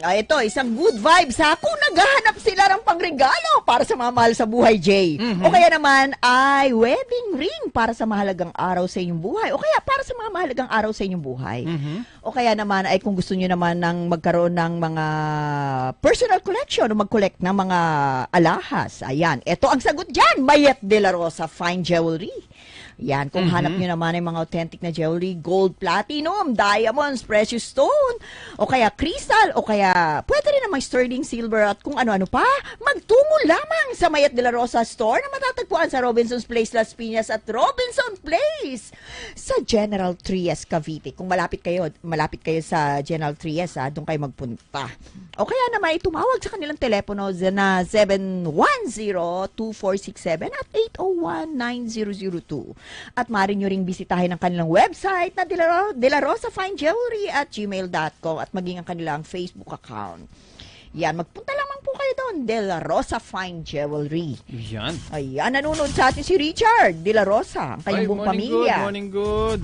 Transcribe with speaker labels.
Speaker 1: Ito, isang good vibes ha. Kung naghahanap sila ng pangregalo para sa mga mahal sa buhay, Jay. O kaya naman ay wedding ring para sa mahalagang araw sa inyong buhay. O kaya para sa mga mahalagang araw sa inyong buhay. O kaya naman ay kung gusto nyo naman ng magkaroon ng mga personal collection o mag-collect ng mga alahas. Ayan, ito ang sagot dyan. Mayet de la Rosa Fine Jewelry. Yan, kung hanap nyo naman ay mga authentic na jewelry, gold, platinum, diamonds, precious stone, o kaya crystal, o kaya pwede rin naman sterling silver at kung ano-ano pa, magtungo lamang sa Mayet de la Rosa Store na matatagpuan sa Robinson's Place, Las Piñas at Robinson Place sa General Trias, Cavite. Kung malapit kayo sa General Trias, doon kayo magpunta. O kaya naman tumawag sa kanilang telepono na 710-2467 at 801-9002. At maaari nyo ring bisitahin ang kanilang website na delarosafinejewelry@gmail.com at maging ang kanilang Facebook account. Yan, magpunta lamang po kayo doon, De La Rosa Fine Jewelry.
Speaker 2: Yan.
Speaker 1: Ayan, nanonood sa atin si Richard De La Rosa, ang kanyang buong pamilya.
Speaker 2: Morning good.